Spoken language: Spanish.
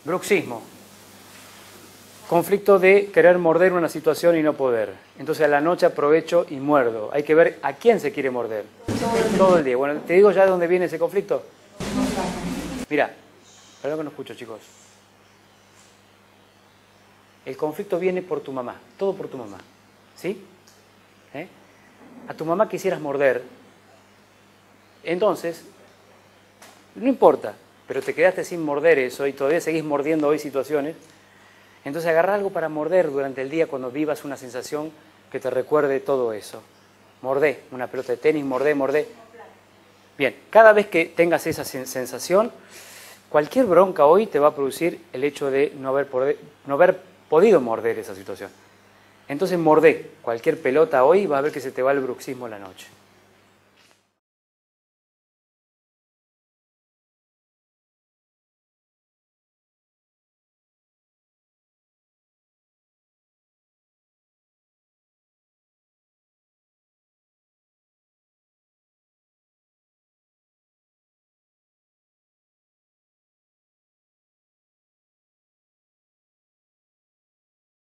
Bruxismo. Conflicto de querer morder una situación y no poder. Entonces a la noche aprovecho y muerdo. Hay que ver a quién se quiere morder. Todo el día. Bueno, ¿te digo ya de dónde viene ese conflicto? Mira, perdón que no escucho, chicos. El conflicto viene por tu mamá. Todo por tu mamá. ¿Sí? A tu mamá quisieras morder. Entonces, no importa, pero te quedaste sin morder eso y todavía seguís mordiendo hoy situaciones. Entonces agarra algo para morder durante el día cuando vivas una sensación que te recuerde todo eso. Mordé, una pelota de tenis, mordé. Bien, cada vez que tengas esa sensación, cualquier bronca hoy te va a producir el hecho de no haber podido morder esa situación. Entonces mordé cualquier pelota hoy, va a ver que se te va el bruxismo en la noche.